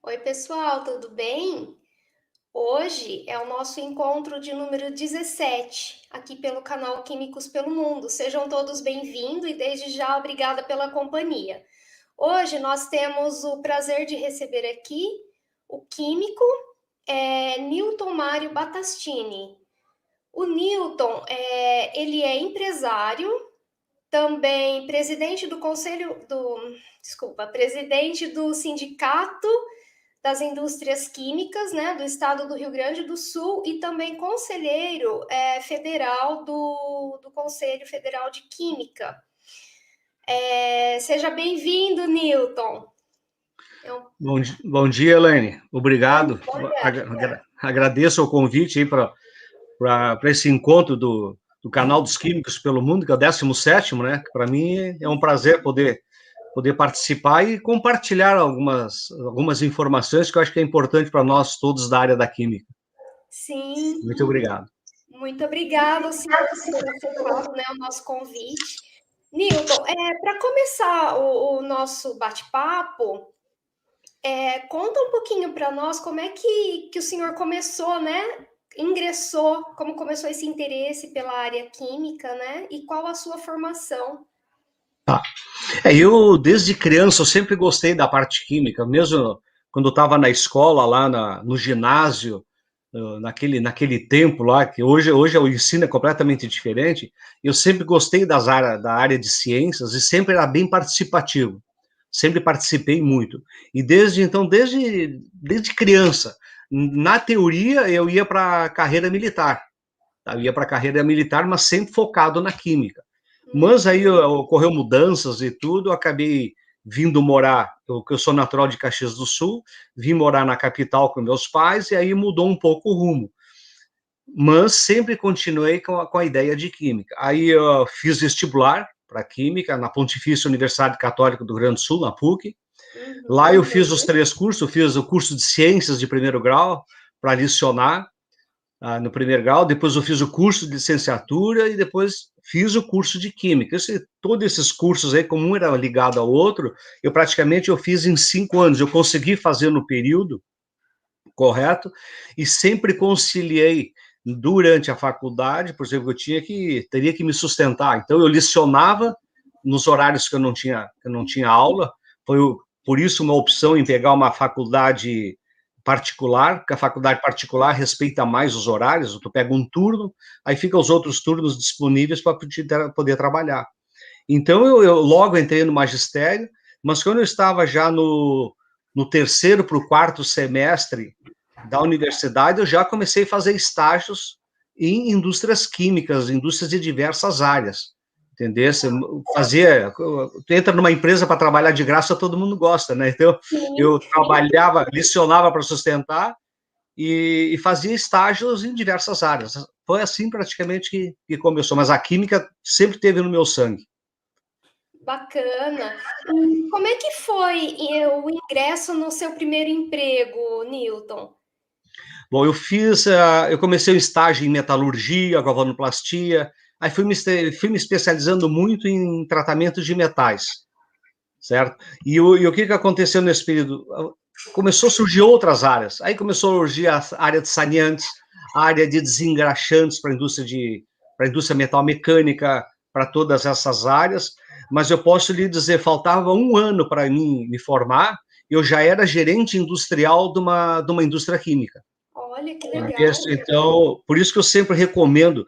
Oi, pessoal, tudo bem? Hoje é o nosso encontro de número 17, aqui pelo canal Químicos pelo Mundo. Sejam todos bem-vindos e desde já obrigada pela companhia. Hoje nós temos o prazer de receber aqui o químico Newton Mário Battastini. O Newton, ele é empresário, também presidente do Sindicato das Indústrias Químicas, né, do Estado do Rio Grande do Sul e também conselheiro federal do Conselho Federal de Química. Seja bem-vindo, Newton. Bom dia, Elaine. Obrigado. Agradeço o convite aí para esse encontro do canal dos Químicos pelo Mundo, que é o 17º, né? Para mim é um prazer poder participar e compartilhar algumas informações que eu acho que é importante para nós todos da área da química. Sim. Muito obrigado. Muito obrigada, senhor, por ter aceitado, né, o nosso convite. Newton, para começar o nosso bate-papo, conta um pouquinho para nós como é que o senhor começou, né? Como começou esse interesse pela área química, né? E qual a sua formação? Tá. Eu, desde criança, eu sempre gostei da parte química, mesmo quando eu estava na escola, lá no ginásio, naquele tempo lá, que hoje o ensino é completamente diferente, eu sempre gostei da área de ciências e sempre era bem participativo, sempre participei muito. E desde criança, na teoria, eu ia para a carreira militar, tá? Eu ia para a carreira militar, mas sempre focado na química. Mas aí ocorreu mudanças e tudo, eu acabei vindo morar, eu sou natural de Caxias do Sul, vim morar na capital com meus pais, e aí mudou um pouco o rumo. Mas sempre continuei com a ideia de química. Aí eu fiz vestibular para química na Pontifícia Universidade Católica do Rio Grande do Sul, na PUC. Lá eu fiz os 3 cursos, eu fiz o curso de ciências de primeiro grau, para licionar, no primeiro grau, depois eu fiz o curso de licenciatura e depois fiz o curso de química. Todos esses cursos aí, como um era ligado ao outro, eu fiz em 5 anos, eu consegui fazer no período correto e sempre conciliei durante a faculdade, por exemplo, teria que me sustentar, então eu licionava nos horários que eu não tinha aula, por isso uma opção em pegar uma faculdade particular, porque a faculdade particular respeita mais os horários, tu pega um turno, aí fica os outros turnos disponíveis para poder trabalhar. Então, eu logo entrei no magistério, mas quando eu estava já no terceiro para o quarto semestre da universidade, eu já comecei a fazer estágios em indústrias químicas, indústrias de diversas áreas, entendeu? Tu entra numa empresa para trabalhar de graça, todo mundo gosta, né? Então, eu trabalhava, licionava para sustentar e fazia estágios em diversas áreas. Foi assim praticamente que começou, mas a química sempre teve no meu sangue. Bacana. E como é que foi o ingresso no seu primeiro emprego, Newton? Bom, eu comecei o estágio em metalurgia, galvanoplastia, aí fui me especializando muito em tratamento de metais, certo? E o que aconteceu nesse período? Começou a surgir outras áreas, aí começou a surgir a área de saneantes, a área de desengraxantes para a indústria metal mecânica, para todas essas áreas, mas eu posso lhe dizer, faltava 1 ano para mim me formar, eu já era gerente industrial de uma indústria química. Olha, que legal. Então, por isso que eu sempre recomendo.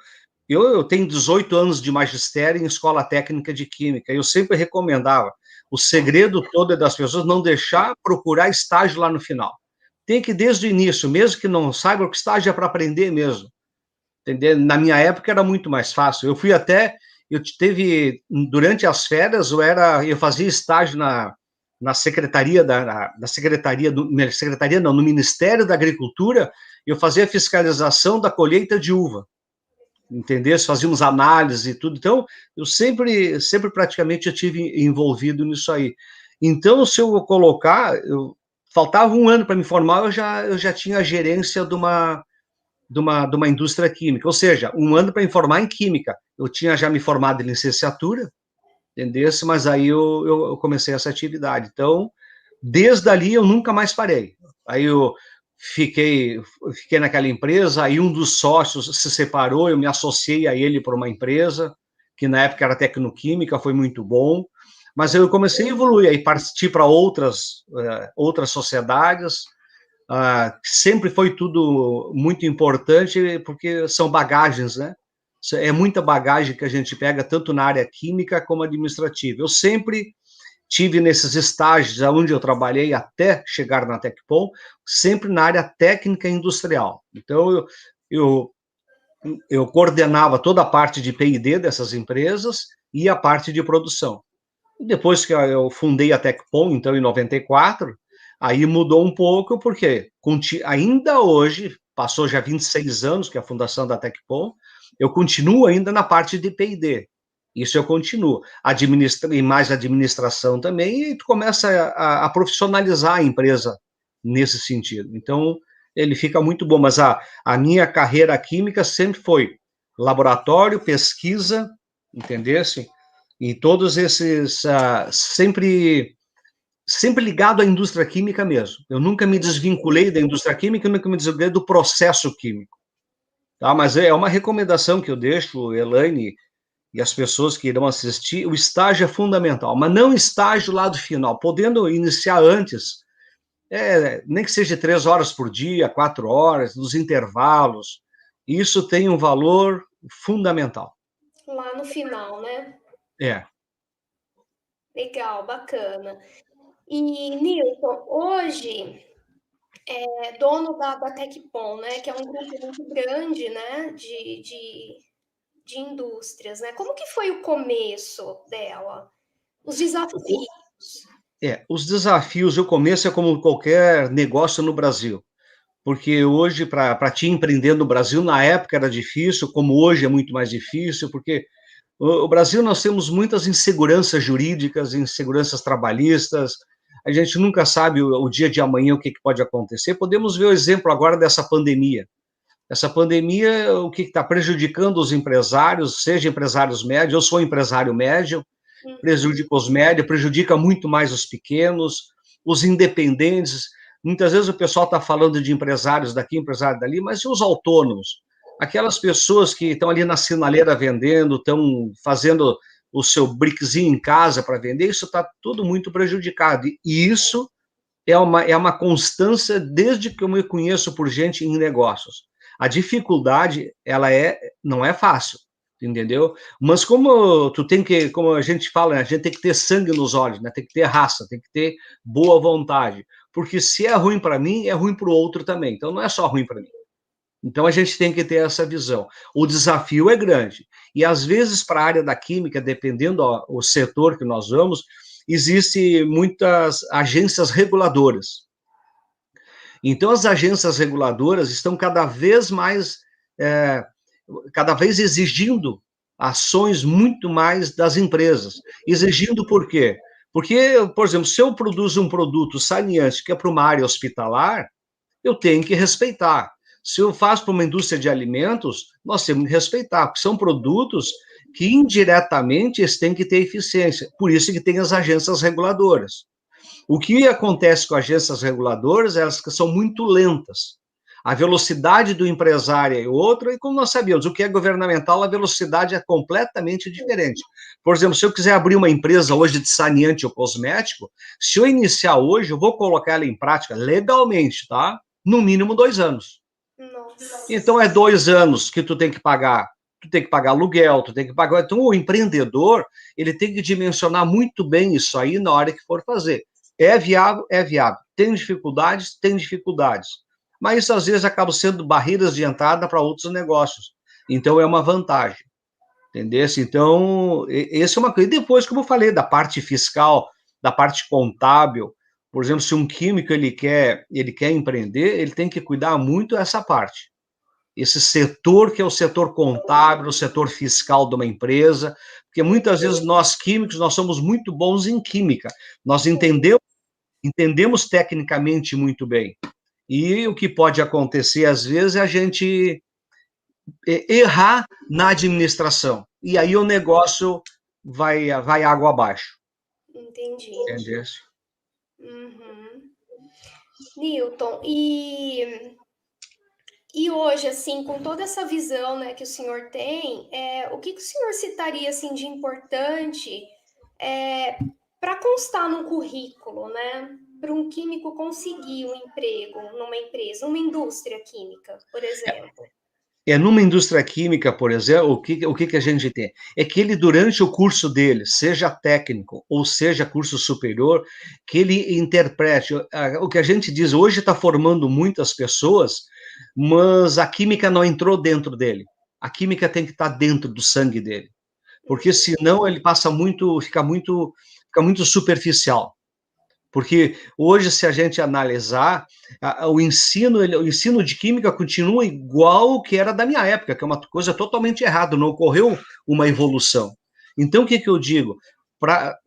Eu tenho 18 anos de magistério em escola técnica de química, eu sempre recomendava. O segredo todo é das pessoas não deixar procurar estágio lá no final. Tem que, desde o início, mesmo que não saiba, o estágio é para aprender mesmo. Entendeu? Na minha época era muito mais fácil. Durante as férias, eu fazia estágio na secretaria no Ministério da Agricultura, eu fazia a fiscalização da colheita de uva, entendeu? Fazíamos análise e tudo, então eu sempre praticamente eu tive envolvido nisso aí. Então, se eu colocar, faltava 1 ano para me formar, eu já tinha a gerência de uma indústria química, ou seja, 1 ano para me formar em química. Eu tinha já me formado em licenciatura, entendeu? Mas aí eu comecei essa atividade. Então, desde ali eu nunca mais parei. Aí eu fiquei naquela empresa, aí um dos sócios se separou, eu me associei a ele para uma empresa, que na época era Tecnoquímica, foi muito bom, mas eu comecei a evoluir, aí parti para outras sociedades, sempre foi tudo muito importante, porque são bagagens, né? É muita bagagem que a gente pega, tanto na área química como administrativa. Eu sempre tive nesses estágios onde eu trabalhei até chegar na Tecpom, sempre na área técnica e industrial. Então, eu, eu coordenava toda a parte de P&D dessas empresas e a parte de produção. Depois que eu fundei a Tecpom, então, em 94, aí mudou um pouco, porque ainda hoje, passou já 26 anos que é a fundação da Tecpom, eu continuo ainda na parte de P&D. Isso eu continuo. E mais administração também, e tu começa a profissionalizar a empresa nesse sentido. Então, ele fica muito bom. Mas a minha carreira química sempre foi laboratório, pesquisa, entendesse? E todos esses, sempre ligado à indústria química mesmo. Eu nunca me desvinculei da indústria química, nunca me desvinculei do processo químico. Tá? Mas é uma recomendação que eu deixo, Elaine, e as pessoas que irão assistir, o estágio é fundamental, mas não estágio lá do final, podendo iniciar antes, nem que seja 3 horas por dia, 4 horas, nos intervalos, isso tem um valor fundamental. Lá no final, né? É. Legal, bacana. E, Nilton, hoje dono da Tecpom, né? Que é um grupo muito grande, né? De indústrias, né? Como que foi o começo dela? Os desafios. Os desafios, o começo é como qualquer negócio no Brasil, porque hoje, para te empreender no Brasil, na época era difícil, como hoje é muito mais difícil, porque o Brasil nós temos muitas inseguranças jurídicas, inseguranças trabalhistas, a gente nunca sabe o dia de amanhã o que pode acontecer. Podemos ver o exemplo agora dessa pandemia. Essa pandemia, o que está prejudicando os empresários, seja empresários médios, eu sou empresário médio, prejudica os médios, prejudica muito mais os pequenos, os independentes. Muitas vezes o pessoal está falando de empresários daqui, empresários dali, mas e os autônomos? Aquelas pessoas que estão ali na sinaleira vendendo, estão fazendo o seu brickzinho em casa para vender, isso está tudo muito prejudicado. E isso é uma constância desde que eu me conheço por gente em negócios. A dificuldade, não é fácil, entendeu? Mas como a gente fala, a gente tem que ter sangue nos olhos, né? Tem que ter raça, tem que ter boa vontade, porque se é ruim para mim, é ruim para o outro também. Então não é só ruim para mim. Então a gente tem que ter essa visão. O desafio é grande e às vezes para a área da química, dependendo do setor que nós vamos, existe muitas agências reguladoras. Então, as agências reguladoras estão cada vez exigindo ações muito mais das empresas. Exigindo por quê? Porque, por exemplo, se eu produzo um produto saneante que é para uma área hospitalar, eu tenho que respeitar. Se eu faço para uma indústria de alimentos, nós temos que respeitar, porque são produtos que indiretamente eles têm que ter eficiência. Por isso que tem as agências reguladoras. O que acontece com agências reguladoras, elas são muito lentas. A velocidade do empresário é outra, e como nós sabemos, o que é governamental, a velocidade é completamente diferente. Por exemplo, se eu quiser abrir uma empresa hoje de saneante ou cosmético, se eu iniciar hoje, eu vou colocar ela em prática legalmente, tá? No mínimo 2 anos. Nossa. Então, é 2 anos que tu tem que pagar aluguel, tu tem que pagar. Então, o empreendedor, ele tem que dimensionar muito bem isso aí na hora que for fazer. É viável? É viável. Tem dificuldades? Tem dificuldades. Mas isso, às vezes, acaba sendo barreiras de entrada para outros negócios. Então, é uma vantagem. Entendeu? Então, essa é uma coisa. E depois, como eu falei, da parte fiscal, da parte contábil, por exemplo, se um químico ele quer empreender, ele tem que cuidar muito dessa parte. Esse setor que é o setor contábil, o setor fiscal de uma empresa, porque muitas vezes nós químicos, nós somos muito bons em química, nós entendemos tecnicamente muito bem. E o que pode acontecer, às vezes, é a gente errar na administração. E aí o negócio vai água abaixo. Entendi. Entendeu? Uhum. Newton, e hoje, assim, com toda essa visão, né, que o senhor tem, o que que o senhor citaria, assim, de importante, para constar num currículo, né, para um químico conseguir um emprego numa empresa, numa indústria química, por exemplo? Numa indústria química, por exemplo, o que a gente tem? É que ele, durante o curso dele, seja técnico ou seja curso superior, que ele interprete. O que a gente diz, hoje está formando muitas pessoas, mas a química não entrou dentro dele. A química tem que estar dentro do sangue dele, porque senão ele passa muito, fica muito superficial. Porque hoje, se a gente analisar, o ensino de química continua igual o que era da minha época, que é uma coisa totalmente errada, não ocorreu uma evolução. Então, o que, que eu digo? Para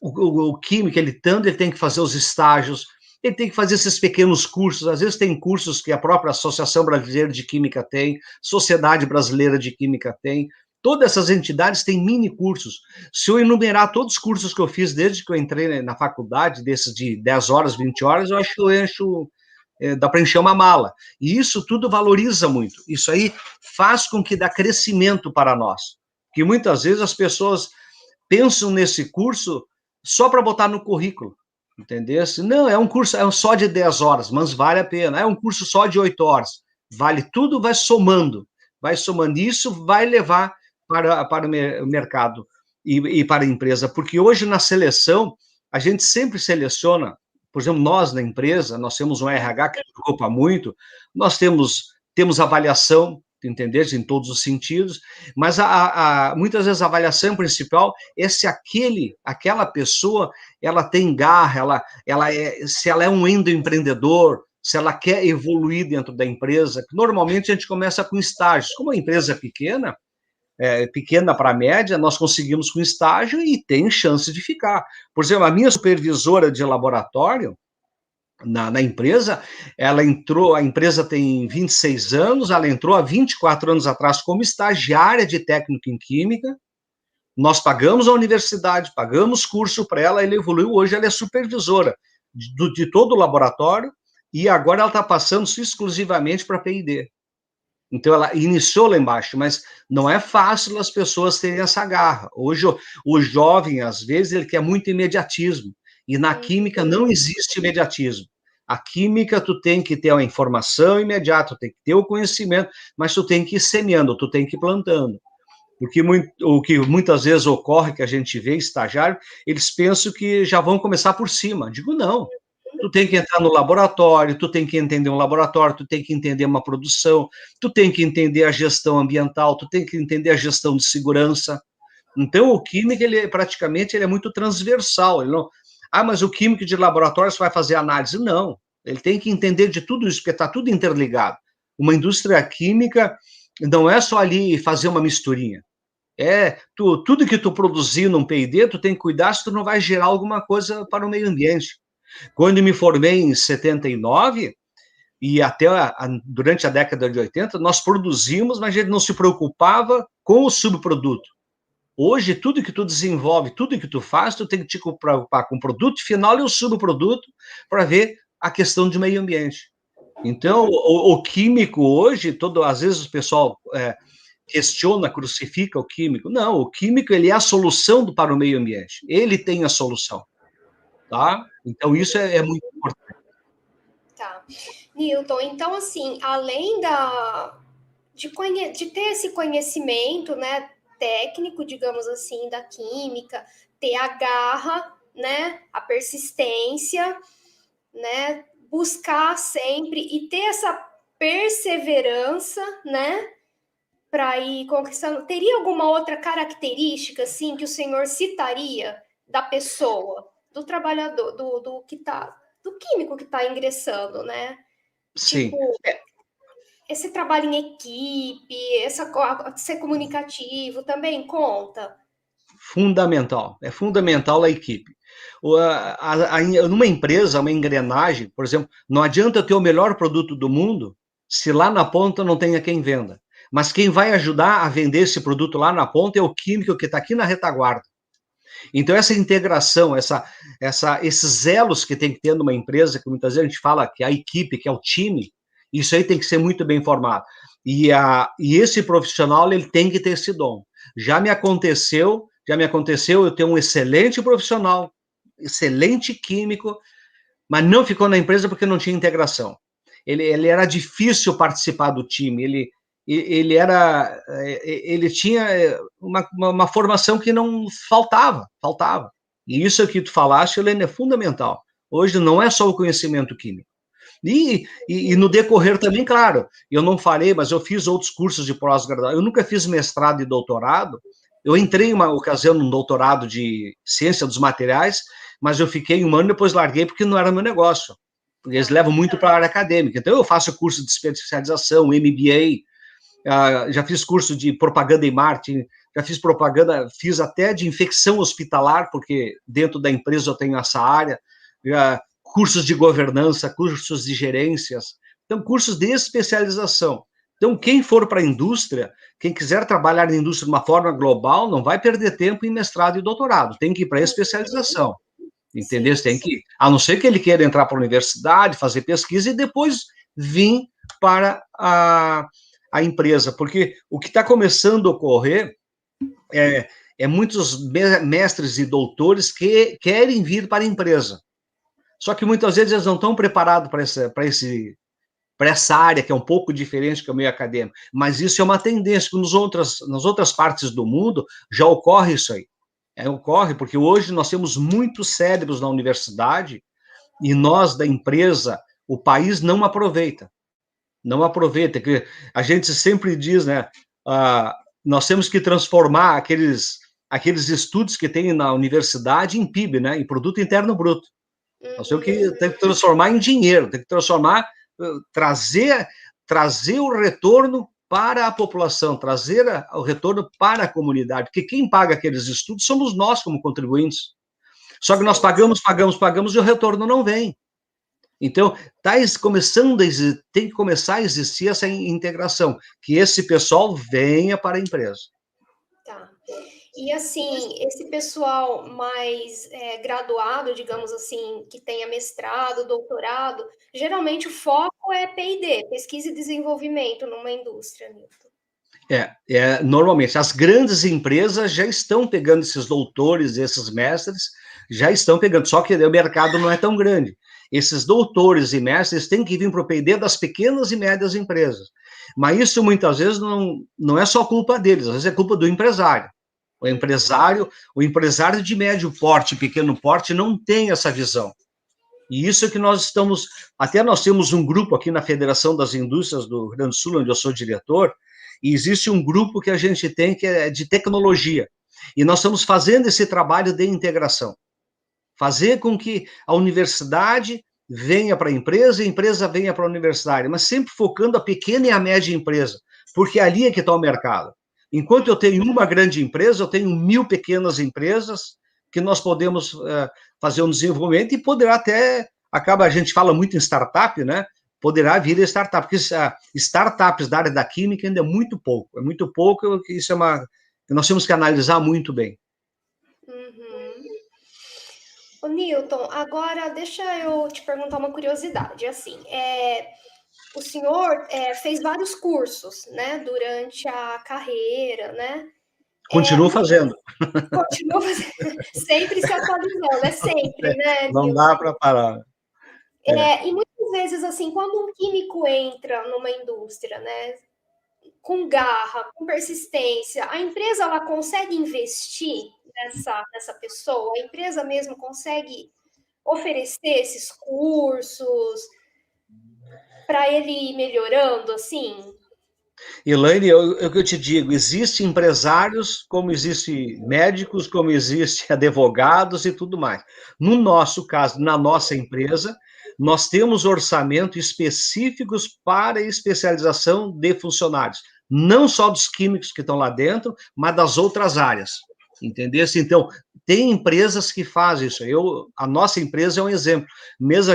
o químico, ele tem que fazer os estágios, ele tem que fazer esses pequenos cursos, às vezes tem cursos que a própria Associação Brasileira de Química tem, Sociedade Brasileira de Química tem, todas essas entidades têm mini cursos. Se eu enumerar todos os cursos que eu fiz desde que eu entrei na faculdade, desses de 10 horas, 20 horas, eu acho que eu encho, dá para encher uma mala. E isso tudo valoriza muito. Isso aí faz com que dá crescimento para nós. Que muitas vezes as pessoas pensam nesse curso só para botar no currículo, entendeu? Não, é um curso só de 10 horas, mas vale a pena. É um curso só de 8 horas. Vale tudo, vai somando. Vai somando. Isso vai levar para o mercado e para a empresa. Porque hoje, na seleção, a gente sempre seleciona, por exemplo, nós na empresa, nós temos um RH que preocupa muito, nós temos avaliação, entender, em todos os sentidos, mas muitas vezes a avaliação principal é se aquela pessoa, ela tem garra, se ela é um endoempreendedor, se ela quer evoluir dentro da empresa. Normalmente a gente começa com estágios. Como a empresa pequena para média, nós conseguimos com estágio e tem chance de ficar. Por exemplo, a minha supervisora de laboratório, na empresa, ela entrou, a empresa tem 26 anos, ela entrou há 24 anos atrás como estagiária de técnico em química, nós pagamos a universidade, pagamos curso para ela, ela evoluiu, hoje ela é supervisora de todo o laboratório, e agora ela está passando exclusivamente para P&D. Então, ela iniciou lá embaixo, mas não é fácil as pessoas terem essa garra. Hoje, o jovem, às vezes, ele quer muito imediatismo. E na química não existe imediatismo. A química, tu tem que ter a informação imediata, tu tem que ter o conhecimento, mas tu tem que ir semeando, tu tem que ir plantando. Porque o que muitas vezes ocorre, que a gente vê, estagiário, eles pensam que já vão começar por cima. Digo, não. Tu tem que entrar no laboratório, tu tem que entender um laboratório, tu tem que entender uma produção, tu tem que entender a gestão ambiental, tu tem que entender a gestão de segurança. Então, o químico, ele é muito transversal. Ele não, mas o químico de laboratório vai fazer análise. Não, ele tem que entender de tudo isso, porque está tudo interligado. Uma indústria química não é só ali fazer uma misturinha. Tudo que tu produzir num P&D, tu tem que cuidar se tu não vai gerar alguma coisa para o meio ambiente. Quando eu me formei em 79, e até durante a década de 80, nós produzimos, mas a gente não se preocupava com o subproduto. Hoje, tudo que tu desenvolve, tudo que tu faz, tu tem que te preocupar com o produto final e o subproduto para ver a questão de meio ambiente. Então, o químico hoje, às vezes o pessoal questiona, crucifica o químico. Não, o químico, ele é a solução para o meio ambiente. Ele tem a solução, tá? Então, isso é muito importante. Tá. Newton, então, assim, além de ter esse conhecimento, né, técnico, digamos assim, da química, ter a garra, né, a persistência, né, buscar sempre e ter essa perseverança, né, para ir conquistando. Teria alguma outra característica, assim, que o senhor citaria da pessoa, do trabalhador, do que tá, do químico que está ingressando, né? Sim. Tipo, esse trabalho em equipe, ser comunicativo também conta. É fundamental a equipe. Numa empresa, uma engrenagem, por exemplo, não adianta ter o melhor produto do mundo se lá na ponta não tenha quem venda. Mas quem vai ajudar a vender esse produto lá na ponta é o químico que está aqui na retaguarda. Então, essa integração, esses elos que tem que ter numa empresa, que muitas vezes a gente fala que é a equipe, que é o time, isso aí tem que ser muito bem formado. E esse profissional, ele tem que ter esse dom. Já me aconteceu eu ter um excelente profissional, excelente químico, mas não ficou na empresa porque não tinha integração. Ele era difícil participar do time, ele tinha uma formação que não faltava. E isso que tu falaste, Helena, é fundamental. Hoje não é só o conhecimento químico. E no decorrer também, claro, eu não falei, mas eu fiz outros cursos de pós-graduação. Eu nunca fiz mestrado e doutorado. Eu entrei em uma ocasião num doutorado de ciência dos materiais, mas eu fiquei um ano e depois larguei porque não era meu negócio. Porque eles levam muito para a área acadêmica. Então, eu faço curso de especialização, MBA, já fiz curso de propaganda e marketing, já fiz propaganda, fiz até de infecção hospitalar, porque dentro da empresa eu tenho essa área, cursos de governança, cursos de gerências, então, cursos de especialização. Então, quem for para a indústria, quem quiser trabalhar na indústria de uma forma global, não vai perder tempo em mestrado e doutorado, tem que ir para a especialização, entendeu? Sim. Tem que ir. A não ser que ele queira entrar para a universidade, fazer pesquisa e depois vir para a empresa, porque o que está começando a ocorrer é muitos mestres e doutores que querem vir para a empresa. Só que muitas vezes eles não estão preparados para essa área, que é um pouco diferente que o meio acadêmico. Mas isso é uma tendência, que nas outras partes do mundo já ocorre isso aí. Ocorre, porque hoje nós temos muitos cérebros na universidade e nós, da empresa, o país não aproveita. Não aproveita, que a gente sempre diz, né? Nós temos que transformar aqueles estudos que tem na universidade em PIB, né? Em Produto Interno Bruto. Nós temos que transformar em dinheiro, tem que trazer o retorno para a população, trazer o retorno para a comunidade, porque quem paga aqueles estudos somos nós como contribuintes. Só que nós pagamos e o retorno não vem. Então, tem que começar a existir essa integração, que esse pessoal venha para a empresa. Tá. E assim, esse pessoal mais graduado, digamos assim, que tenha mestrado, doutorado, geralmente o foco é P&D, pesquisa e desenvolvimento numa indústria, Nilton. Normalmente, as grandes empresas já estão pegando esses doutores, esses mestres, já estão pegando, só que o mercado não é tão grande. Esses doutores e mestres têm que vir para o P&D das pequenas e médias empresas. Mas isso, muitas vezes, não é só culpa deles, às vezes é culpa do empresário. O empresário de médio porte, pequeno porte, não tem essa visão. E isso é que nós temos um grupo aqui na Federação das Indústrias do Rio Grande do Sul, onde eu sou diretor, e existe um grupo que a gente tem que é de tecnologia. E nós estamos fazendo esse trabalho de integração. Fazer com que a universidade venha para a empresa e a empresa venha para a universidade, mas sempre focando a pequena e a média empresa, porque ali é que está o mercado. Enquanto eu tenho uma grande empresa, eu tenho 1000 pequenas empresas que nós podemos fazer um desenvolvimento e poderá até, a gente fala muito em startup, né? Poderá vir a startup, porque startups da área da química ainda é muito pouco, isso que nós temos que analisar muito bem. Ô, Nilton, agora deixa eu te perguntar uma curiosidade, assim, o senhor fez vários cursos, né, durante a carreira, né? Continuo fazendo. Continua fazendo, sempre se atualizando, sempre, né? Não dá para parar. E muitas vezes, assim, quando um químico entra numa indústria, né, com garra, com persistência, a empresa ela consegue investir nessa pessoa? A empresa mesmo consegue oferecer esses cursos para ele ir melhorando, assim? Elaine, o que eu te digo, existem empresários, como existem médicos, como existem advogados e tudo mais. No nosso caso, na nossa empresa, nós temos orçamento específicos para especialização de funcionários, não só dos químicos que estão lá dentro, mas das outras áreas, entendeu? Então, tem empresas que fazem isso. A nossa empresa é um exemplo. Mesmo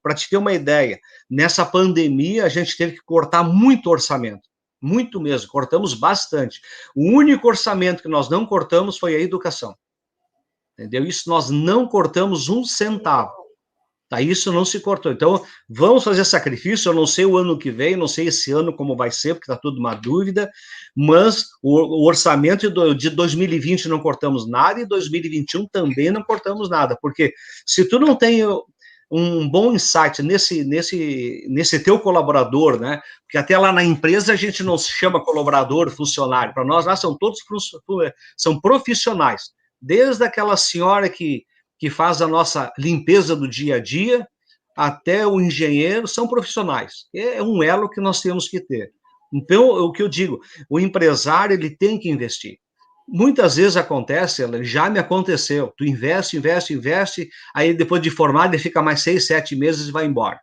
para te ter uma ideia, nessa pandemia, a gente teve que cortar muito orçamento. Muito mesmo, cortamos bastante. O único orçamento que nós não cortamos foi a educação. entendeu? Isso nós não cortamos um centavo. Tá, isso não se cortou. Então, vamos fazer sacrifício. Eu não sei o ano que vem, não sei esse ano como vai ser, porque está tudo uma dúvida, mas o orçamento de 2020 não cortamos nada e 2021 também não cortamos nada, porque se tu não tem um bom insight nesse teu colaborador, né? Porque até lá na empresa a gente não se chama colaborador, funcionário. Para nós lá são todos são profissionais, desde aquela senhora que faz a nossa limpeza do dia a dia, até o engenheiro, são profissionais. É um elo que nós temos que ter. Então, o que eu digo, o empresário, ele tem que investir. Muitas vezes acontece, já me aconteceu, tu investe, aí depois de formado, ele fica mais 6, 7 meses e vai embora.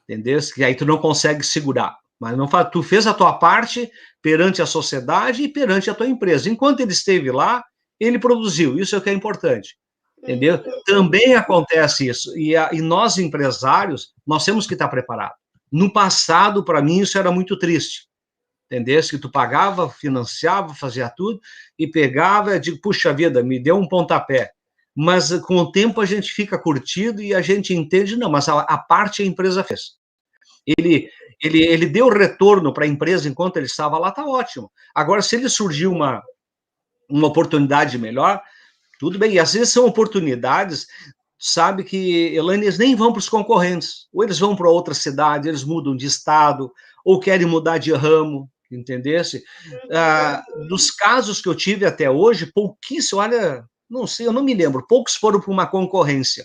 Entendeu? E aí tu não consegue segurar. Mas não faz, tu fez a tua parte perante a sociedade e perante a tua empresa. Enquanto ele esteve lá, ele produziu, isso é o que é importante. Entendeu? Também acontece isso. E nós, empresários, nós temos que estar preparados. No passado, para mim, isso era muito triste. Entendeu? Que tu pagava, financiava, fazia tudo, e pegava, eu digo, puxa vida, me deu um pontapé. Mas com o tempo a gente fica curtido e a gente entende, não, mas a parte a empresa fez. Ele deu retorno para a empresa enquanto ele estava lá, tá ótimo. Agora, se ele surgiu uma oportunidade melhor, tudo bem, e às vezes são oportunidades, sabe que, Elaine, eles nem vão para os concorrentes, ou eles vão para outra cidade, eles mudam de estado, ou querem mudar de ramo, entendesse? Dos casos que eu tive até hoje, pouquíssimo, olha, não sei, eu não me lembro, poucos foram para uma concorrência.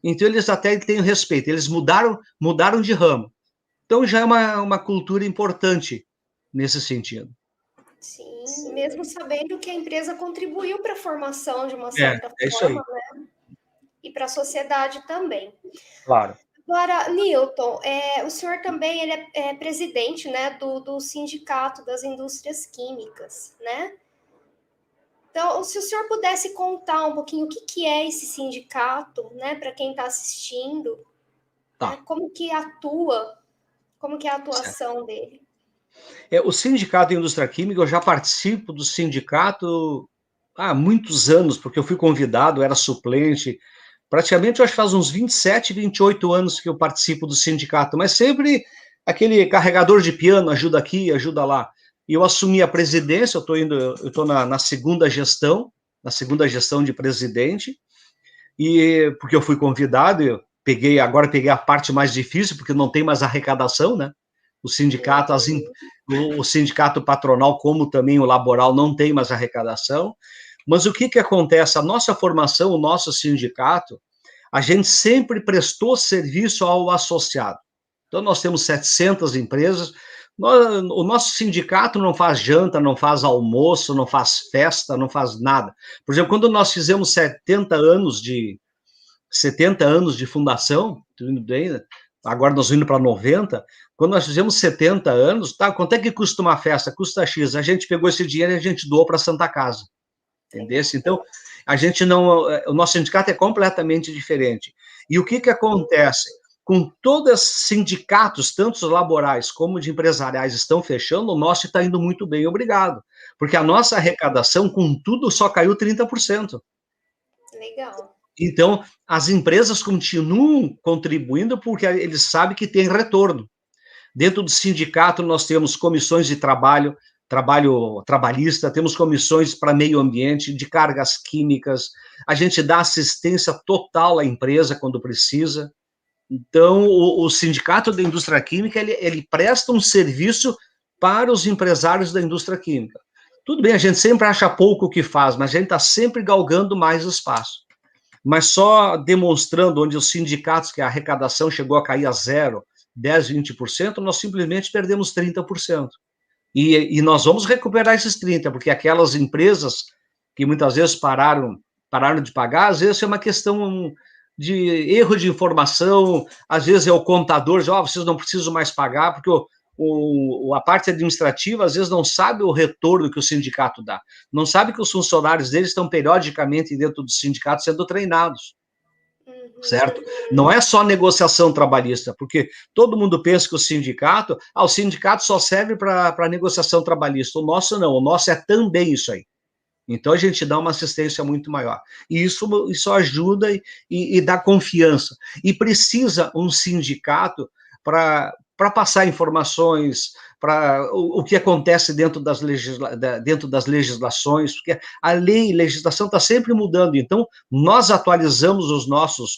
Então, eles até têm respeito, eles mudaram de ramo. Então, já é uma cultura importante nesse sentido. Sim, mesmo sabendo que a empresa contribuiu para a formação de uma certa forma, né? E para a sociedade também. Claro. Agora, Newton, o senhor também ele é presidente, né, do Sindicato das Indústrias Químicas, né? Então, se o senhor pudesse contar um pouquinho o que é esse sindicato, né, para quem está assistindo, tá. Né, como que atua, como que é a atuação dele? O Sindicato de Indústria Química, eu já participo do sindicato há muitos anos, porque eu fui convidado, era suplente. Praticamente, eu acho que faz uns 27, 28 anos que eu participo do sindicato, mas sempre aquele carregador de piano, ajuda aqui, ajuda lá. E eu assumi a presidência, eu estou na segunda gestão de presidente, e porque eu fui convidado, agora peguei a parte mais difícil, porque não tem mais arrecadação, né? O sindicato, o sindicato patronal, como também o laboral, não tem mais arrecadação. Mas o que acontece? A nossa formação, o nosso sindicato, a gente sempre prestou serviço ao associado. Então, nós temos 700 empresas. O nosso sindicato não faz janta, não faz almoço, não faz festa, não faz nada. Por exemplo, quando nós fizemos 70 anos de fundação, tudo bem, né? Agora nós indo para 90, quando nós fizemos 70 anos, tá, quanto é que custa uma festa? Custa X. A gente pegou esse dinheiro e a gente doou para a Santa Casa. Entendeu? Então, a gente não... O nosso sindicato é completamente diferente. E o que acontece? Com todos os sindicatos, tanto os laborais como de empresariais, estão fechando, o nosso está indo muito bem, obrigado. Porque a nossa arrecadação, com tudo, só caiu 30%. Legal. Então, as empresas continuam contribuindo porque eles sabem que tem retorno. Dentro do sindicato, nós temos comissões de trabalho trabalhista, temos comissões para meio ambiente, de cargas químicas, a gente dá assistência total à empresa quando precisa. Então, o Sindicato da Indústria Química, ele presta um serviço para os empresários da indústria química. Tudo bem, a gente sempre acha pouco o que faz, mas a gente está sempre galgando mais espaço. Mas só demonstrando onde os sindicatos, que a arrecadação chegou a cair a 0, 10, 20%, nós simplesmente perdemos 30%. E nós vamos recuperar esses 30%, porque aquelas empresas que muitas vezes pararam de pagar, às vezes é uma questão de erro de informação, às vezes é o contador, diz, vocês não precisam mais pagar, porque a parte administrativa, às vezes, não sabe o retorno que o sindicato dá. Não sabe que os funcionários deles estão periodicamente dentro do sindicato sendo treinados. Certo? Não é só negociação trabalhista, porque todo mundo pensa que o sindicato só serve para negociação trabalhista. O nosso não, o nosso é também isso aí. Então, a gente dá uma assistência muito maior. E isso ajuda e dá confiança. E precisa um sindicato para passar informações, para o que acontece dentro dentro das legislações, porque a legislação está sempre mudando. Então, nós atualizamos os nossos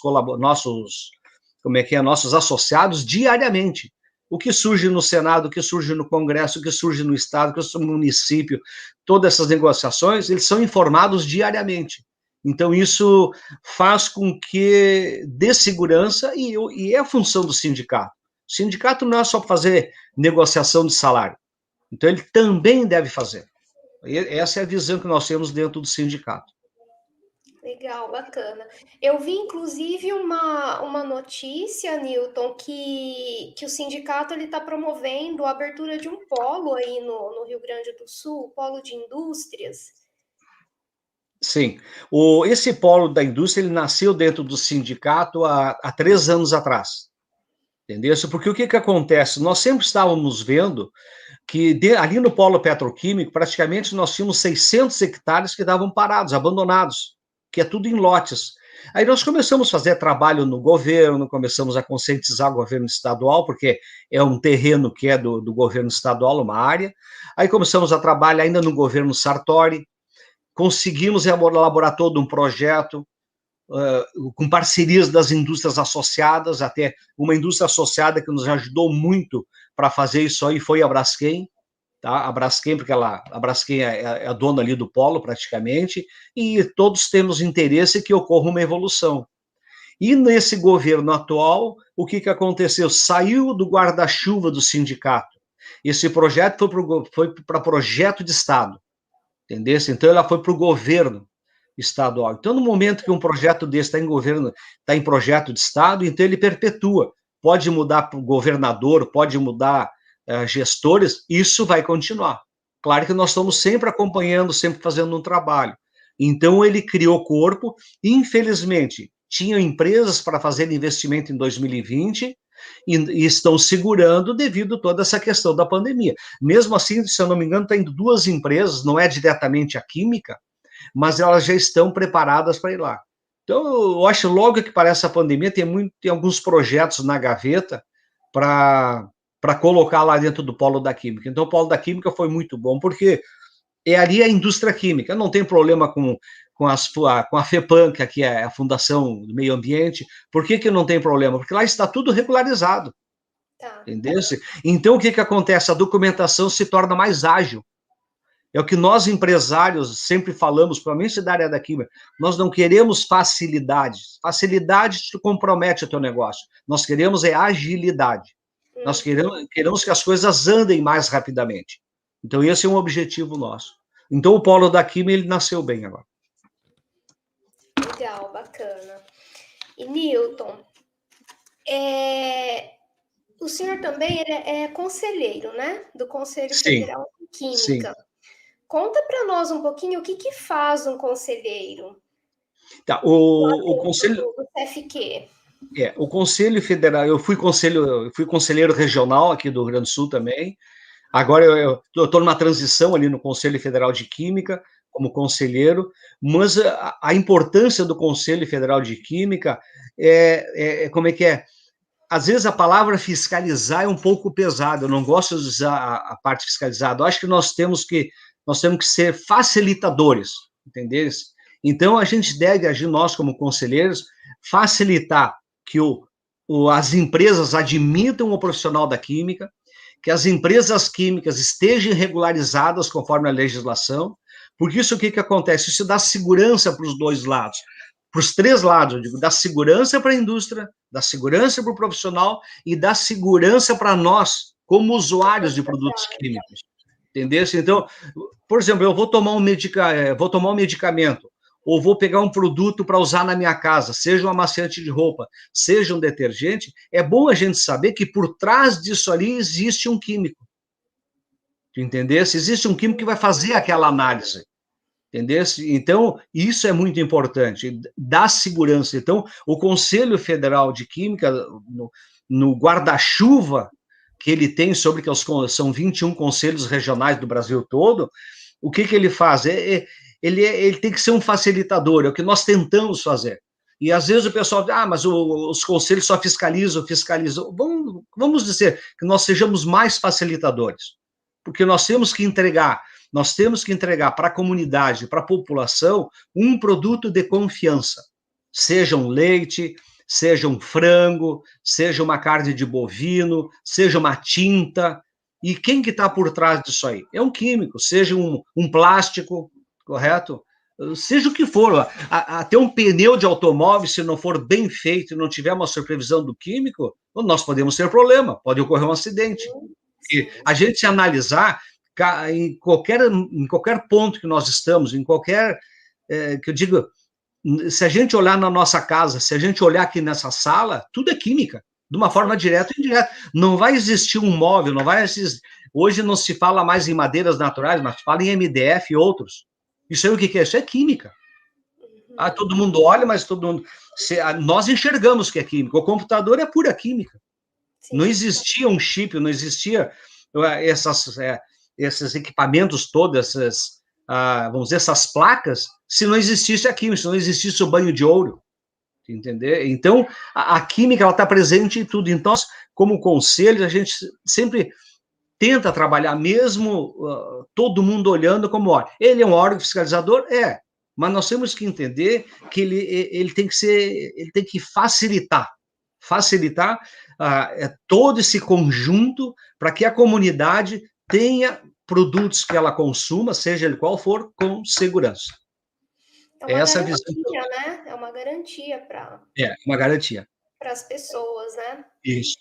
associados diariamente. O que surge no Senado, o que surge no Congresso, o que surge no Estado, o que surge no município, todas essas negociações, eles são informados diariamente. Então, isso faz com que dê segurança e é a função do sindicato. O sindicato não é só fazer negociação de salário. Então, ele também deve fazer. Essa é a visão que nós temos dentro do sindicato. Legal, bacana. Eu vi, inclusive, uma notícia, Newton, que o sindicato está promovendo a abertura de um polo aí no Rio Grande do Sul, polo de indústrias. Sim. Esse polo da indústria, ele nasceu dentro do sindicato há 3 anos atrás. Entendeu? Porque o que acontece? Nós sempre estávamos vendo que ali no polo petroquímico, praticamente nós tínhamos 600 hectares que estavam parados, abandonados, que é tudo em lotes. Aí nós começamos a fazer trabalho no governo, começamos a conscientizar o governo estadual, porque é um terreno que é do governo estadual, uma área. Aí começamos a trabalhar ainda no governo Sartori, conseguimos elaborar todo um projeto, com parcerias das indústrias associadas, até uma indústria associada que nos ajudou muito para fazer isso aí foi a Braskem, tá? A Braskem, porque a Braskem é a dona ali do polo, praticamente, e todos temos interesse que ocorra uma evolução. E nesse governo atual, o que aconteceu? Saiu do guarda-chuva do sindicato. Esse projeto foi para projeto de Estado, entendeu? Então, ela foi para o governo estadual. Então, no momento que um projeto desse está em governo, está em projeto de Estado, então ele perpetua. Pode mudar para o governador, pode mudar gestores, isso vai continuar. Claro que nós estamos sempre acompanhando, sempre fazendo um trabalho. Então, ele criou corpo, infelizmente, tinham empresas para fazer investimento em 2020 e estão segurando devido a toda essa questão da pandemia. Mesmo assim, se eu não me engano, tem 2 empresas, não é diretamente a química, mas elas já estão preparadas para ir lá. Então, eu acho logo que para essa pandemia tem alguns projetos na gaveta para colocar lá dentro do polo da química. Então, o polo da química foi muito bom, porque ali a indústria química, não tem problema com a FEPAM, que aqui é a Fundação do Meio Ambiente. Por que não tem problema? Porque lá está tudo regularizado. Tá. Entendeu? Então, o que acontece? A documentação se torna mais ágil. É o que nós, empresários, sempre falamos, principalmente da área da química, nós não queremos facilidades. Facilidade te compromete o teu negócio. Nós queremos agilidade. Nós queremos que as coisas andem mais rapidamente. Então, esse é um objetivo nosso. Então, o polo da química, ele nasceu bem agora. Legal, bacana. E, Newton, o senhor também é conselheiro, né? Do Conselho Federal de Química. Sim. Conta para nós um pouquinho o que faz um conselheiro. Tá, o conselho do CFQ. O Conselho Federal, eu fui conselheiro regional aqui do Rio Grande do Sul também. Agora eu estou numa transição ali no Conselho Federal de Química, como conselheiro, mas a importância do Conselho Federal de Química como é que é? Às vezes a palavra fiscalizar é um pouco pesada, eu não gosto de usar a parte fiscalizada, eu acho que nós temos que ser facilitadores, entendeu? Então, a gente deve agir, nós como conselheiros, facilitar que as empresas admitam o profissional da química, que as empresas químicas estejam regularizadas conforme a legislação, porque isso o que acontece? Isso dá segurança para os 2 lados, para os 3 lados, eu digo, dá segurança para a indústria, dá segurança para o profissional e dá segurança para nós, como usuários de produtos químicos, entendeu? Então, por exemplo, eu vou tomar um medicamento, ou vou pegar um produto para usar na minha casa, seja um amaciante de roupa, seja um detergente, é bom a gente saber que por trás disso ali existe um químico. Entendeu? Existe um químico que vai fazer aquela análise. Entendeu? Então, isso é muito importante, dá segurança. Então, o Conselho Federal de Química, no guarda-chuva que ele tem sobre que são 21 conselhos regionais do Brasil todo, o que ele faz? ele tem que ser um facilitador, é o que nós tentamos fazer. E às vezes o pessoal diz, mas os conselhos só fiscalizam. Vamos dizer que nós sejamos mais facilitadores, porque nós temos que entregar para a comunidade, para a população, um produto de confiança, seja um leite, seja um frango, seja uma carne de bovino, seja uma tinta. E quem que está por trás disso aí? É um químico, seja um plástico, correto? Seja o que for, até um pneu de automóvel, se não for bem feito e não tiver uma supervisão do químico, nós podemos ter problema, pode ocorrer um acidente. E a gente se analisar em qualquer ponto que nós estamos, em qualquer, que eu digo, se a gente olhar na nossa casa, se a gente olhar aqui nessa sala, tudo é química, de uma forma direta ou indireta. Não vai existir um móvel, não vai existir. Hoje não se fala mais em madeiras naturais, mas se fala em MDF e outros. Isso aí o que é? Isso é química. Todo mundo olha, mas todo mundo. Nós enxergamos que é química. O computador é pura química. Sim. Não existia um chip, não existia esses equipamentos todos, vamos dizer, essas placas, se não existisse a química, se não existisse o banho de ouro. Entender? Então, a química está presente em tudo. Então, como conselho, a gente sempre tenta trabalhar, mesmo todo mundo olhando como, ele é um órgão fiscalizador? Mas nós temos que entender que ele tem que facilitar todo esse conjunto para que a comunidade tenha produtos que ela consuma, seja ele qual for, com segurança. Essa garantia, né? É uma garantia para... uma garantia. Para as pessoas, né? Isso.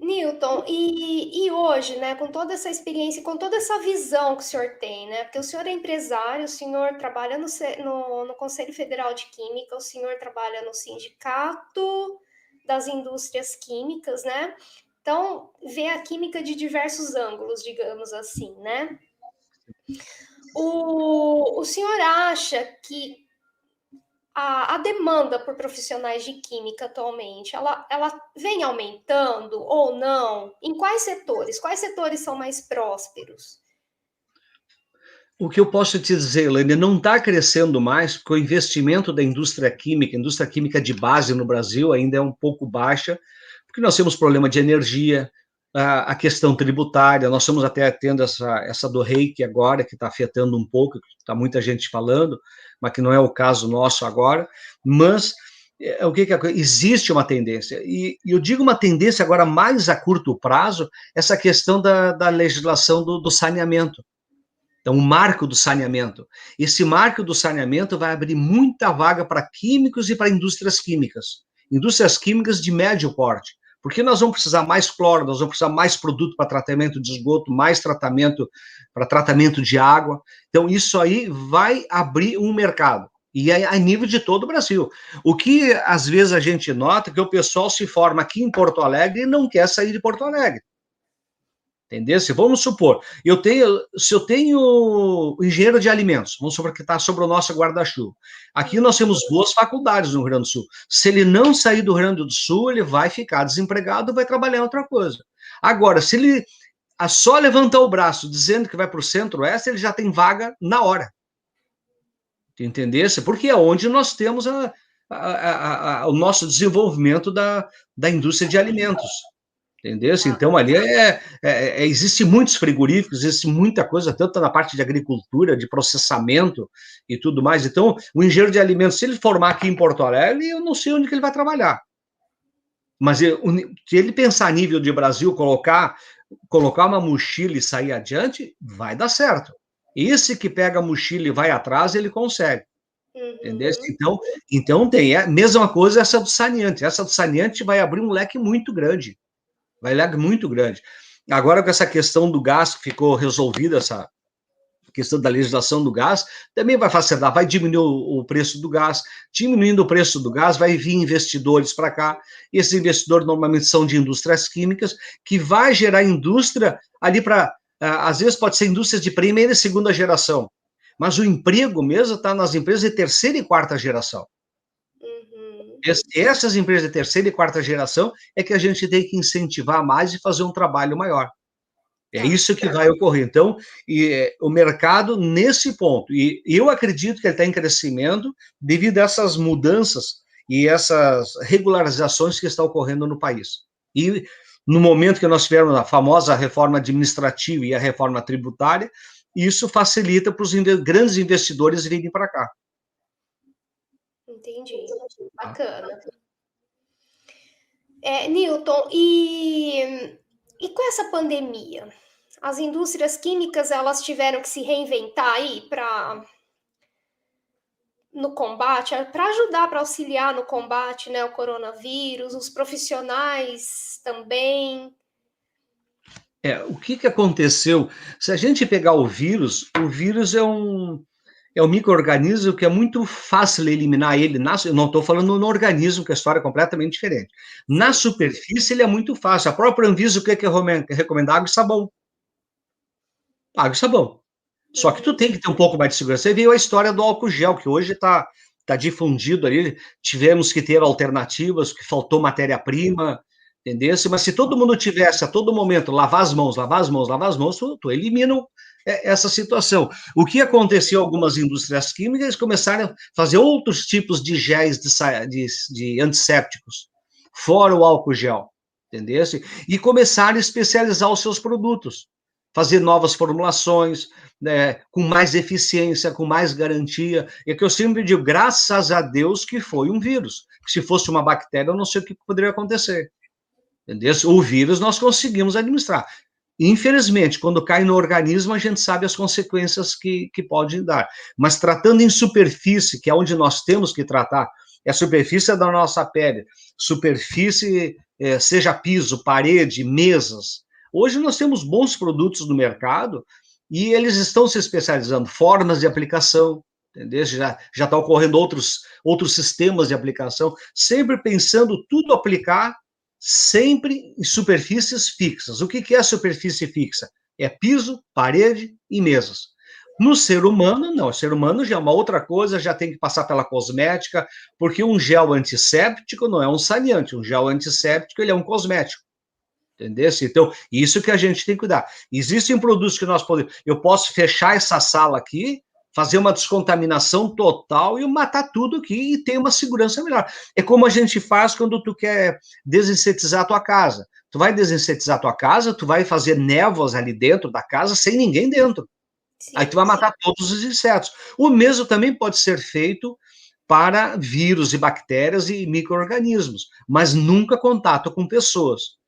Newton, e hoje, né, com toda essa experiência, com toda essa visão que o senhor tem, né, porque o senhor é empresário, o senhor trabalha no Conselho Federal de Química, o senhor trabalha no Sindicato das Indústrias Químicas, né, então vê a química de diversos ângulos, digamos assim, né. O senhor acha que a demanda por profissionais de química atualmente, ela vem aumentando ou não? Em quais setores? Quais setores são mais prósperos? O que eu posso te dizer, Elaine, não está crescendo mais, porque o investimento da indústria química de base no Brasil ainda é um pouco baixa, porque nós temos problema de energia, a questão tributária, nós estamos até tendo essa do reiki agora, que está afetando um pouco, está muita gente falando, mas que não é o caso nosso agora, mas o que existe uma tendência, e eu digo uma tendência agora mais a curto prazo, essa questão da legislação do saneamento. Então, o marco do saneamento. Esse marco do saneamento vai abrir muita vaga para químicos e para indústrias químicas de médio porte, porque nós vamos precisar mais cloro, nós vamos precisar mais produto para tratamento de esgoto, mais tratamento para tratamento de água. Então, isso aí vai abrir um mercado, e é a nível de todo o Brasil. O que, às vezes, a gente nota é que o pessoal se forma aqui em Porto Alegre e não quer sair de Porto Alegre. Entendeu? Vamos supor, se eu tenho engenheiro de alimentos, vamos supor que está sobre o nosso guarda-chuva. Aqui nós temos boas faculdades no Rio Grande do Sul. Se ele não sair do Rio Grande do Sul, ele vai ficar desempregado, vai trabalhar em outra coisa. Agora, se ele só levantar o braço dizendo que vai para o Centro-Oeste, ele já tem vaga na hora. Entendeu? Porque é onde nós temos o nosso desenvolvimento da indústria de alimentos. Entendeu? Então, ali existe muitos frigoríficos, existe muita coisa, tanto na parte de agricultura, de processamento e tudo mais. Então, o engenheiro de alimentos, se ele formar aqui em Porto Alegre, eu não sei onde que ele vai trabalhar. Mas se ele pensar a nível de Brasil, colocar uma mochila e sair adiante, vai dar certo. Esse que pega a mochila e vai atrás, ele consegue. Entendeu? Então tem a mesma coisa essa do saneante. Essa do saneante vai abrir um leque muito grande. Agora, com essa questão do gás, que ficou resolvida, essa questão da legislação do gás, também vai facilitar, vai diminuir o preço do gás. Diminuindo o preço do gás, vai vir investidores para cá. Esses investidores normalmente são de indústrias químicas, que vai gerar indústria ali para, às vezes pode ser indústria de primeira e segunda geração, mas o emprego mesmo está nas empresas de terceira e quarta geração. Essas empresas de terceira e quarta geração é que a gente tem que incentivar mais e fazer um trabalho maior. É Tá. isso que vai ocorrer. Então, o mercado, nesse ponto, e eu acredito que ele está em crescimento devido a essas mudanças e essas regularizações que estão ocorrendo no país. E no momento que nós tivemos a famosa reforma administrativa e a reforma tributária, isso facilita para os grandes investidores virem para cá. Entendi. Tá? Bacana. Newton, e com essa pandemia, as indústrias químicas elas tiveram que se reinventar aí para no combate, para ajudar, para auxiliar no combate, né, ao coronavírus, os profissionais também. O que aconteceu? Se a gente pegar o vírus é um micro-organismo que é muito fácil eliminar ele. Eu não estou falando no organismo, que a história é completamente diferente. Na Sim. superfície, ele é muito fácil. A própria Anvisa, o que recomenda? Água e sabão. Água e sabão. Só que tu Uhum. tem que ter um pouco mais de segurança. Você viu a história do álcool gel, que hoje tá difundido ali. Tivemos que ter alternativas, que faltou matéria-prima, entendeu? Mas se todo mundo tivesse a todo momento lavar as mãos, lavar as mãos, lavar as mãos, tu elimina essa situação. O que aconteceu em algumas indústrias químicas, eles começaram a fazer outros tipos de géis de antissépticos, fora o álcool gel, entendeu? E começaram a especializar os seus produtos, fazer novas formulações, né, com mais eficiência, com mais garantia. É que eu sempre digo, graças a Deus que foi um vírus. Se fosse uma bactéria, eu não sei o que poderia acontecer. Entendeu? O vírus nós conseguimos administrar. Infelizmente, quando cai no organismo, a gente sabe as consequências que podem dar. Mas tratando em superfície, que é onde nós temos que tratar, é a superfície da nossa pele, superfície, seja piso, parede, mesas. Hoje nós temos bons produtos no mercado e eles estão se especializando, formas de aplicação, entendeu? Já está ocorrendo outros sistemas de aplicação, sempre pensando tudo aplicar sempre em superfícies fixas. O que é superfície fixa? É piso, parede e mesas. No ser humano, não. O ser humano já é uma outra coisa, já tem que passar pela cosmética, porque um gel antisséptico não é um saneante. Um gel antisséptico, ele é um cosmético. Entendeu? Então, isso que a gente tem que cuidar. Existem produtos que nós podemos... Eu posso fechar essa sala aqui, fazer uma descontaminação total e matar tudo aqui e ter uma segurança melhor. É como a gente faz quando tu quer desinsetizar a tua casa. Tu vai desinsetizar a tua casa, tu vai fazer névoas ali dentro da casa sem ninguém dentro. Aí tu Sim. vai matar todos os insetos. O mesmo também pode ser feito para vírus e bactérias e micro-organismos, mas nunca contato com pessoas.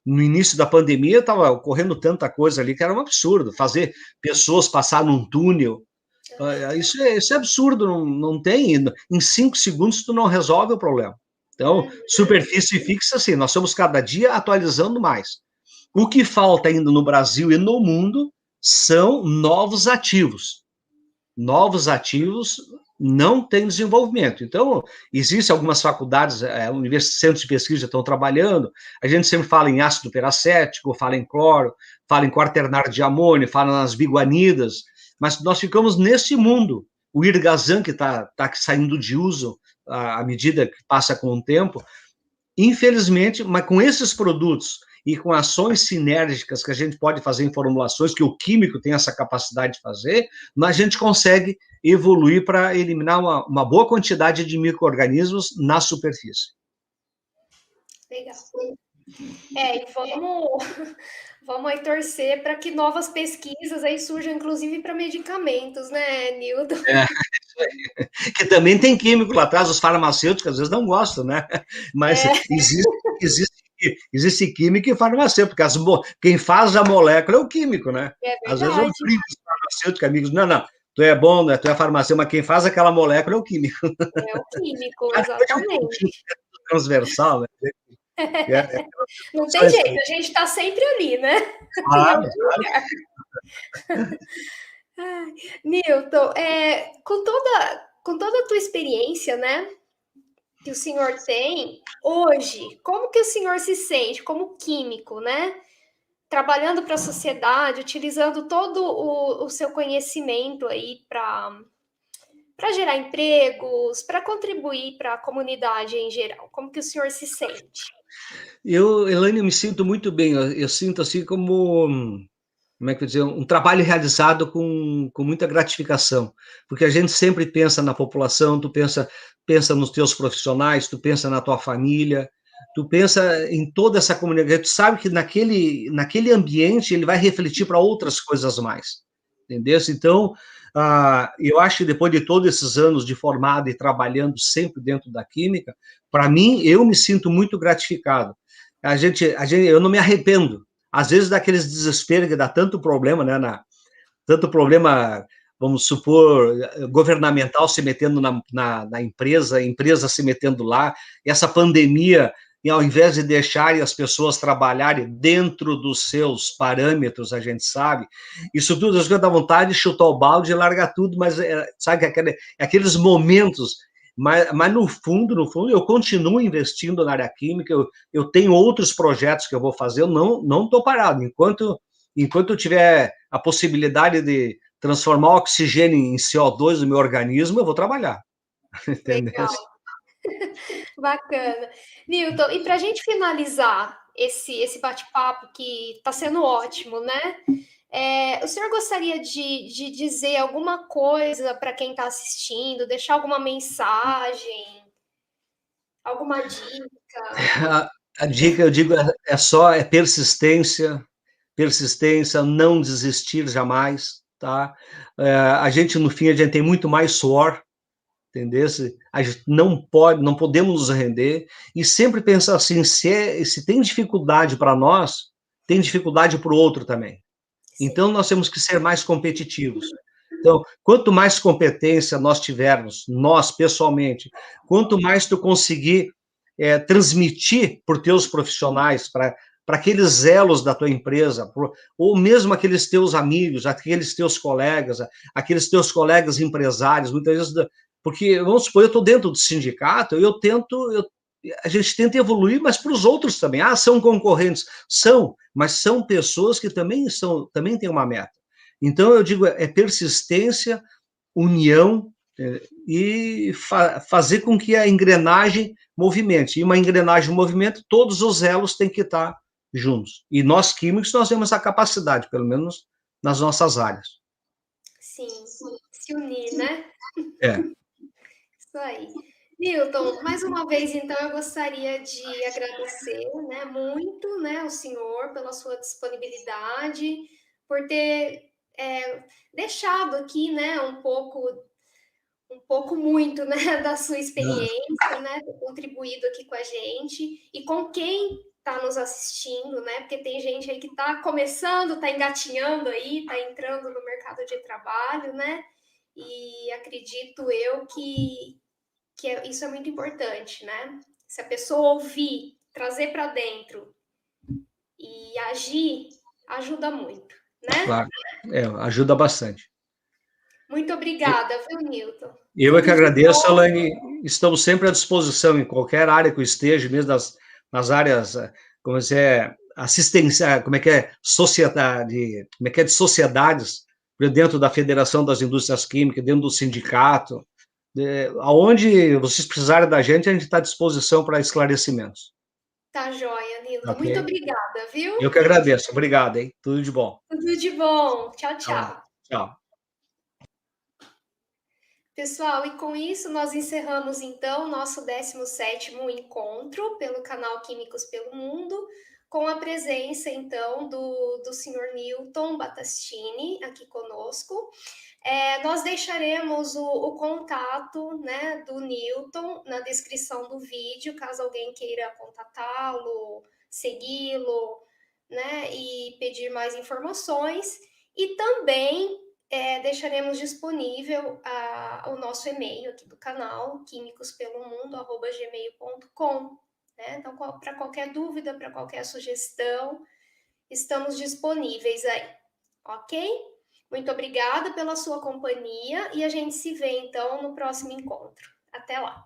No início da pandemia, estava ocorrendo tanta coisa ali que era um absurdo, fazer pessoas passar num túnel, isso é absurdo, não tem, em 5 segundos tu não resolve o problema. Então, superfície fixa, assim, nós estamos cada dia atualizando mais. O que falta ainda no Brasil e no mundo são novos ativos. Novos ativos não têm desenvolvimento. Então, existem algumas faculdades, centros de pesquisa já estão trabalhando, a gente sempre fala em ácido peracético, fala em cloro, fala em quaternário de amônio, fala nas biguanidas, mas nós ficamos nesse mundo. O irgazan, que está saindo de uso à medida que passa com o tempo, infelizmente, mas com esses produtos e com ações sinérgicas que a gente pode fazer em formulações, que o químico tem essa capacidade de fazer, a gente consegue evoluir para eliminar uma boa quantidade de micro-organismos na superfície. Legal. E vamos aí torcer para que novas pesquisas aí surjam, inclusive para medicamentos, né, Nildo? Que também tem químico lá atrás, os farmacêuticos às vezes não gostam, né? Mas existe química e farmacêutico, porque quem faz a molécula é o químico, né? É Às vezes eu verdade. brinco com os farmacêuticos, amigos, não, tu é bom, né? Tu é farmacêutico, mas quem faz aquela molécula é o químico. É o químico, Mas é um exatamente. conjunto transversal, né? Não tem jeito, a gente está sempre ali, né? Em Claro, algum lugar. Newton, com toda a tua experiência, né, que o senhor tem, hoje, como que o senhor se sente como químico, né? Trabalhando para a sociedade, utilizando todo o seu conhecimento aí para gerar empregos, para contribuir para a comunidade em geral. Como que o senhor se sente? Elaine, eu me sinto muito bem. Eu sinto assim como é que eu dizer, um trabalho realizado com muita gratificação, porque a gente sempre pensa na população, pensa nos teus profissionais, tu pensa na tua família, tu pensa em toda essa comunidade, tu sabe que naquele ambiente ele vai refletir para outras coisas mais, entendeu? Então, eu acho que depois de todos esses anos de formado e trabalhando sempre dentro da química, para mim, eu me sinto muito gratificado. Eu não me arrependo, às vezes dá aqueles desesperos que dá tanto problema, né? Tanto problema, vamos supor, governamental se metendo na empresa, a empresa se metendo lá, e essa pandemia, e ao invés de deixarem as pessoas trabalharem dentro dos seus parâmetros, a gente sabe, isso tudo, às vezes dá vontade de chutar o balde e largar tudo, mas sabe, aqueles momentos, mas no fundo, eu continuo investindo na área química, eu tenho outros projetos que eu vou fazer, eu não estou parado, enquanto eu tiver a possibilidade de transformar o oxigênio em CO2 no meu organismo, eu vou trabalhar, entendeu? Legal, bacana. Newton, e para a gente finalizar esse bate-papo que está sendo ótimo, né? O senhor gostaria de dizer alguma coisa para quem está assistindo, deixar alguma mensagem, alguma dica? A dica, eu digo, é persistência, não desistir jamais, tá? A gente, no fim, a gente tem muito mais suor, entendeu? A gente não podemos nos render, e sempre pensar assim, se tem dificuldade para nós, tem dificuldade para o outro também. Então, Sim, nós temos que ser mais competitivos. Então, quanto mais competência nós tivermos, nós pessoalmente, quanto mais tu conseguir transmitir por teus profissionais, para aqueles elos da tua empresa, ou mesmo aqueles teus amigos, aqueles teus colegas, aqueles teus colegas empresários, muitas vezes, porque, vamos supor, eu estou dentro do sindicato, a gente tenta evoluir, mas para os outros também. São concorrentes, mas são pessoas que também têm uma meta. Então, eu digo, é persistência, união, e fazer com que a engrenagem movimente. E uma engrenagem em movimento, todos os elos têm que estar juntos. E nós, químicos, nós temos a capacidade, pelo menos nas nossas áreas. sim, se unir, né? É. Isso aí. Newton, mais uma vez, então, eu gostaria de agradecer, né, muito, né, ao senhor pela sua disponibilidade, por ter deixado aqui, né, um pouco muito, né, da sua experiência, né, ter contribuído aqui com a gente e com quem está nos assistindo, né, porque tem gente aí que está começando, está engatinhando aí, está entrando no mercado de trabalho, né, e acredito eu que isso é muito importante, né? Se a pessoa ouvir, trazer para dentro e agir, ajuda muito, né? Claro, ajuda bastante. Muito obrigada, viu, Newton? Eu é que Tudo de agradeço, bom. Elaine. Estamos sempre à disposição em qualquer área que eu esteja, mesmo nas áreas, como é, assistência, como é que é, sociedade, como é que é, de sociedades, dentro da Federação das Indústrias Químicas, dentro do sindicato, aonde vocês precisarem da gente, a gente está à disposição para esclarecimentos. Tá joia, Nilton. Ok? Muito obrigada, viu? Eu que agradeço. Obrigado, hein? Tudo de bom. Tudo de bom. Tchau, Tchau. tchau. Tchau. Pessoal, e com isso nós encerramos então o nosso 17º encontro pelo canal Químicos pelo Mundo, com a presença então do senhor Newton Battistini aqui conosco. Nós deixaremos o contato, né, do Newton na descrição do vídeo, caso alguém queira contatá-lo, segui-lo, né, e pedir mais informações. E também deixaremos disponível o nosso e-mail aqui do canal, químicospelomundo@gmail.com. Né? Então, para qualquer dúvida, para qualquer sugestão, estamos disponíveis aí, ok? Muito obrigada pela sua companhia e a gente se vê então no próximo encontro. Até lá!